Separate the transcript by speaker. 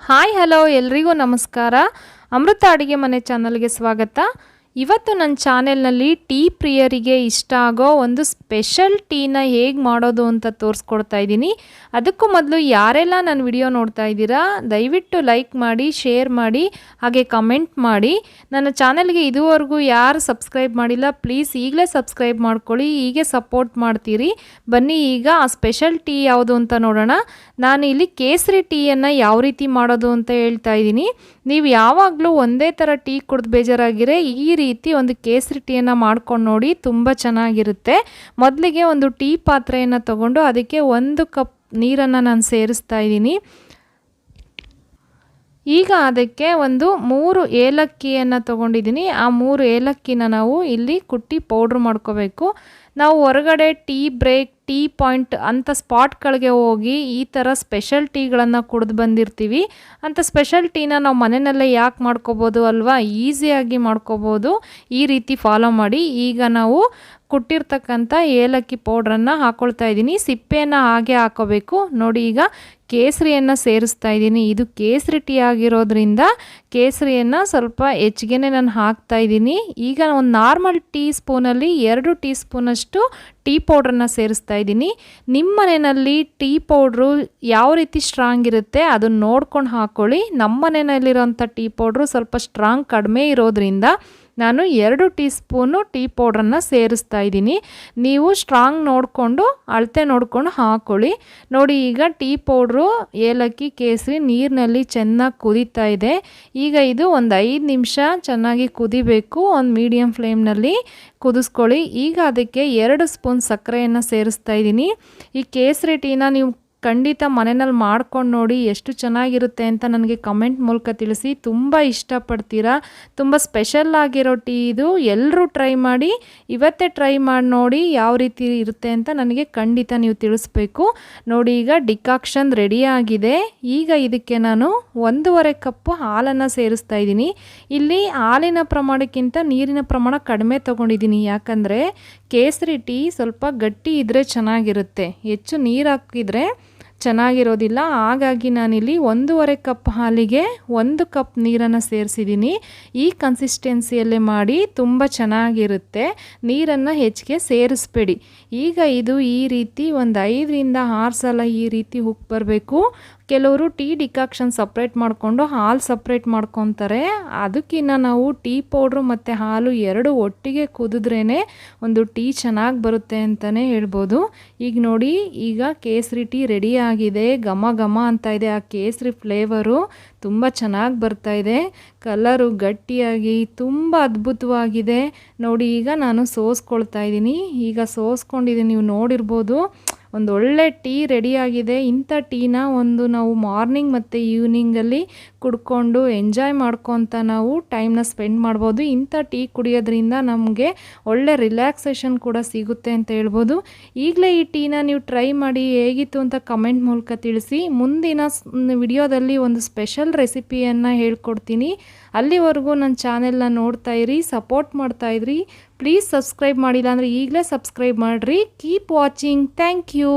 Speaker 1: Hi hello ಎಲ್ರಿಗೂ ನಮಸ್ಕಾರ. ಅಮೃತ ಅಡುಗೆ ಮನೆ ಚಾನಲ್ಗೆ ಸ್ವಾಗತ. ಇವತ್ತು ನನ್ನ ಚಾನೆಲ್ನಲ್ಲಿ ಟೀ ಪ್ರಿಯರಿಗೆ ಇಷ್ಟ ಆಗೋ ಒಂದು ಸ್ಪೆಷಲ್ ಟೀನ ಹೇಗೆ ಮಾಡೋದು ಅಂತ ತೋರಿಸ್ಕೊಡ್ತಾ ಇದ್ದೀನಿ. ಅದಕ್ಕೂ ಮೊದಲು ಯಾರೆಲ್ಲ ನನ್ನ ವಿಡಿಯೋ ನೋಡ್ತಾ ಇದ್ದೀರಾ ದಯವಿಟ್ಟು ಲೈಕ್ ಮಾಡಿ, ಶೇರ್ ಮಾಡಿ, ಹಾಗೆ ಕಮೆಂಟ್ ಮಾಡಿ. ನನ್ನ ಚಾನೆಲ್ಗೆ ಇದುವರೆಗೂ ಯಾರು ಸಬ್ಸ್ಕ್ರೈಬ್ ಮಾಡಿಲ್ಲ ಪ್ಲೀಸ್ ಈಗಲೇ ಸಬ್ಸ್ಕ್ರೈಬ್ ಮಾಡ್ಕೊಳ್ಳಿ. ಹೀಗೆ ಸಪೋರ್ಟ್ ಮಾಡ್ತೀರಿ. ಬನ್ನಿ ಈಗ ಆ ಸ್ಪೆಷಲ್ ಟೀ ಯಾವುದು ಅಂತ ನೋಡೋಣ. ನಾನು ಇಲ್ಲಿ ಕೇಸರಿ ಟೀಯನ್ನು ಯಾವ ರೀತಿ ಮಾಡೋದು ಅಂತ ಹೇಳ್ತಾ ಇದ್ದೀನಿ. ನೀವು ಯಾವಾಗಲೂ ಒಂದೇ ಥರ ಟೀ ಕುಡಿದು ಬೇಜಾರಾಗಿರೆ ಈ ರೀತಿ ಒಂದು ಕೇಸರಿ ಟೀಯನ್ನು ಮಾಡ್ಕೊಂಡು ನೋಡಿ, ತುಂಬ ಚೆನ್ನಾಗಿರುತ್ತೆ. ಮೊದಲಿಗೆ ಒಂದು ಟೀ ಪಾತ್ರೆಯನ್ನು ತಗೊಂಡು ಅದಕ್ಕೆ 1 ಕಪ್ ನೀರನ್ನು ನಾನು ಸೇರಿಸ್ತಾ ಇದ್ದೀನಿ. ಈಗ ಅದಕ್ಕೆ ಒಂದು 3 ಏಲಕ್ಕಿಯನ್ನು ತೊಗೊಂಡಿದ್ದೀನಿ. ಆ 3 ಏಲಕ್ಕಿನ ನಾವು ಇಲ್ಲಿ ಕುಟ್ಟಿ ಪೌಡ್ರ್ ಮಾಡ್ಕೋಬೇಕು. ನಾವು ಹೊರಗಡೆ ಟೀ ಬ್ರೇಕ್, ಟೀ ಪಾಯಿಂಟ್ ಅಂಥ ಸ್ಪಾಟ್ಗಳಿಗೆ ಹೋಗಿ ಈ ಥರ ಸ್ಪೆಷಲ್ ಟೀಗಳನ್ನು ಕುಡಿದು ಬಂದಿರ್ತೀವಿ. ಅಂಥ ಸ್ಪೆಷಲ್ ಟೀನ ನಾವು ಮನೆಯಲ್ಲೇ ಯಾಕೆ ಮಾಡ್ಕೋಬೋದು ಅಲ್ವಾ, ಈಸಿಯಾಗಿ ಮಾಡ್ಕೋಬೋದು. ಈ ರೀತಿ ಫಾಲೋ ಮಾಡಿ. ಈಗ ನಾವು ಕುಟ್ಟಿರ್ತಕ್ಕಂಥ ಏಲಕ್ಕಿ ಪೌಡ್ರನ್ನು ಹಾಕ್ಕೊಳ್ತಾ ಇದ್ದೀನಿ. ಸಿಪ್ಪೆಯನ್ನು ಹಾಗೆ ಹಾಕೋಬೇಕು. ನೋಡಿ ಈಗ ಕೇಸರಿಯನ್ನು ಸೇರಿಸ್ತಾ ಇದ್ದೀನಿ. ಇದು ಕೇಸರಿ ಟೀ ಆಗಿರೋದ್ರಿಂದ ಕೇಸರಿಯನ್ನು ಸ್ವಲ್ಪ ಹೆಚ್ಚಿಗೆ ನಾನು ಹಾಕ್ತಾ ಇದ್ದೀನಿ. ಈಗ ಒಂದು ನಾರ್ಮಲ್ ಟೀ ಸ್ಪೂನಲ್ಲಿ 2 ಟೀ ಸ್ಪೂನಷ್ಟು ಟೀ ಪೌಡ್ರನ್ನು ಸೇರಿಸ್ತಾ ಇದ್ದೀನಿ. ನಿಮ್ಮ ಮನೆಯಲ್ಲಿ ಟೀ ಪೌಡ್ರು ಯಾವ ರೀತಿ ಸ್ಟ್ರಾಂಗ್ ಇರುತ್ತೆ ಅದನ್ನು ನೋಡ್ಕೊಂಡು ಹಾಕ್ಕೊಳ್ಳಿ. ನಮ್ಮ ಮನೆಯಲ್ಲಿರೋಂಥ ಟೀ ಪೌಡ್ರು ಸ್ವಲ್ಪ ಸ್ಟ್ರಾಂಗ್ ಕಡಿಮೆ ಇರೋದ್ರಿಂದ ನಾನು 2 ಟೀ ಸ್ಪೂನು ಟೀ ಪೌಡ್ರನ್ನು ಸೇರಿಸ್ತಾ ಇದ್ದೀನಿ. ನೀವು ಸ್ಟ್ರಾಂಗ್ ನೋಡಿಕೊಂಡು ಅಳತೆ ನೋಡಿಕೊಂಡು ಹಾಕ್ಕೊಳ್ಳಿ. ನೋಡಿ ಈಗ ಟೀ ಪೌಡ್ರು, ಏಲಕ್ಕಿ, ಕೇಸರಿ ನೀರಿನಲ್ಲಿ ಚೆನ್ನಾಗಿ ಕುದೀತಾ ಇದೆ. ಈಗ ಇದು ಒಂದು 5 ನಿಮಿಷ ಚೆನ್ನಾಗಿ ಕುದಿಬೇಕು. ಒಂದು ಮೀಡಿಯಮ್ ಫ್ಲೇಮ್ನಲ್ಲಿ ಕುದಿಸ್ಕೊಳ್ಳಿ. ಈಗ ಅದಕ್ಕೆ 2 ಸ್ಪೂನ್ ಸಕ್ಕರೆಯನ್ನು ಸೇರಿಸ್ತಾ ಇದ್ದೀನಿ. ಈ ಕೇಸರಿ ಟೀನ ನೀವು ಖಂಡಿತ ಮನೆಯಲ್ಲಿ ಮಾಡ್ಕೊಂಡು ನೋಡಿ ಎಷ್ಟು ಚೆನ್ನಾಗಿರುತ್ತೆ ಅಂತ ನನಗೆ ಕಮೆಂಟ್ ಮೂಲಕ ತಿಳಿಸಿ. ತುಂಬ ಇಷ್ಟಪಡ್ತೀರಾ. ತುಂಬ ಸ್ಪೆಷಲ್ ಆಗಿರೋ ಟೀ ಇದು. ಎಲ್ಲರೂ ಟ್ರೈ ಮಾಡಿ. ಇವತ್ತೇ ಟ್ರೈ ಮಾಡಿ ನೋಡಿ ಯಾವ ರೀತಿ ಇರುತ್ತೆ ಅಂತ ನನಗೆ ಖಂಡಿತ ನೀವು ತಿಳಿಸ್ಬೇಕು. ನೋಡಿ ಈಗ ಡಿಕಾಕ್ಷನ್ ರೆಡಿಯಾಗಿದೆ. ಈಗ ಇದಕ್ಕೆ ನಾನು 1.5 ಕಪ್ಪು ಹಾಲನ್ನು ಸೇರಿಸ್ತಾ ಇದ್ದೀನಿ. ಇಲ್ಲಿ ಹಾಲಿನ ಪ್ರಮಾಣಕ್ಕಿಂತ ನೀರಿನ ಪ್ರಮಾಣ ಕಡಿಮೆ ತೊಗೊಂಡಿದ್ದೀನಿ. ಯಾಕಂದರೆ ಕೇಸರಿ ಟೀ ಸ್ವಲ್ಪ ಗಟ್ಟಿ ಇದ್ದರೆ ಚೆನ್ನಾಗಿರುತ್ತೆ, ಹೆಚ್ಚು ನೀರು ಹಾಕಿದರೆ ಚೆನ್ನಾಗಿರೋದಿಲ್ಲ. ಹಾಗಾಗಿ ನಾನಿಲ್ಲಿ 1.5 ಕಪ್ ಹಾಲಿಗೆ 1 ಕಪ್ ನೀರನ್ನು ಸೇರಿಸಿದ್ದೀನಿ. ಈ ಕನ್ಸಿಸ್ಟೆನ್ಸಿಯಲ್ಲೇ ಮಾಡಿ, ತುಂಬ ಚೆನ್ನಾಗಿರುತ್ತೆ. ನೀರನ್ನು ಹೆಚ್ಚಿಗೆ ಸೇರಿಸ್ಬೇಡಿ. ಈಗ ಇದು ಈ ರೀತಿ ಒಂದು 5ರಿಂದ 6 ಸಲ ಈ ರೀತಿ ಉಕ್ಕಿ ಬರಬೇಕು. ಕೆಲವರು ಟೀ ಡಿಕಾಕ್ಷನ್ ಸಪ್ರೇಟ್ ಮಾಡಿಕೊಂಡು ಹಾಲು ಸಪ್ರೇಟ್ ಮಾಡ್ಕೊತಾರೆ. ಅದಕ್ಕಿಂತ ನಾವು ಟೀ ಪೌಡ್ರು ಮತ್ತು ಹಾಲು 2 ಒಟ್ಟಿಗೆ ಕುದಿದ್ರೇ ಒಂದು ಟೀ ಚೆನ್ನಾಗಿ ಬರುತ್ತೆ ಅಂತಲೇ ಹೇಳ್ಬೋದು. ಈಗ ನೋಡಿ ಈಗ ಕೇಸರಿ ಟೀ ರೆಡಿ ಆಗಿದೆ. ಘಮ ಘಮ ಅಂತ ಇದೆ. ಆ ಕೇಸರಿ ಫ್ಲೇವರು ತುಂಬ ಚೆನ್ನಾಗಿ ಬರ್ತಾ ಇದೆ. ಕಲರು ಗಟ್ಟಿಯಾಗಿ ತುಂಬ ಅದ್ಭುತವಾಗಿದೆ. ನೋಡಿ ಈಗ ನಾನು ಸೋಸ್ಕೊಳ್ತಾ ಇದ್ದೀನಿ. ಈಗ ಸೋಸ್ಕೊಂಡಿದ್ದೀನಿ, ನೀವು ನೋಡಿರ್ಬೋದು. ಒಂದು ಒಳ್ಳೆ ಟೀ ರೆಡಿಯಾಗಿದೆ. ಇಂಥ ಟೀನ ನಾವು ಮಾರ್ನಿಂಗ್ ಮತ್ತು ಈವ್ನಿಂಗಲ್ಲಿ ಕುಡ್ಕೊಂಡು ಎಂಜಾಯ್ ಮಾಡ್ಕೊತ ನಾವು ಟೈಮ್ನ ಸ್ಪೆಂಡ್ ಮಾಡ್ಬೋದು. ಇಂಥ ಟೀ ಕುಡಿಯೋದ್ರಿಂದ ನಮಗೆ ಒಳ್ಳೆ ರಿಲ್ಯಾಕ್ಸೇಷನ್ ಕೂಡ ಸಿಗುತ್ತೆ ಅಂತ ಹೇಳ್ಬೋದು. ಈಗಲೇ ಈ ಟೀನ ನೀವು ಟ್ರೈ ಮಾಡಿ ಹೇಗಿತ್ತು ಅಂತ ಕಮೆಂಟ್ ಮೂಲಕ ತಿಳಿಸಿ. ಮುಂದಿನ ವಿಡಿಯೋದಲ್ಲಿ ಒಂದು ಸ್ಪೆಷಲ್ ರೆಸಿಪಿಯನ್ನು ಹೇಳ್ಕೊಡ್ತೀನಿ. ಅಲ್ಲಿವರೆಗೂ ನನ್ನ ಚಾನೆಲ್ನ ನೋಡ್ತಾ ಇರಿ, ಸಪೋರ್ಟ್ ಮಾಡ್ತಾ ಇದ್ರಿ. ಪ್ಲೀಸ್ ಸಬ್ಸ್ಕ್ರೈಬ್ ಮಾಡಿಲ್ಲ ಅಂದರೆ ಈಗಲೇ ಸಬ್ಸ್ಕ್ರೈಬ್ ಮಾಡಿರಿ. Keep watching. Thank you.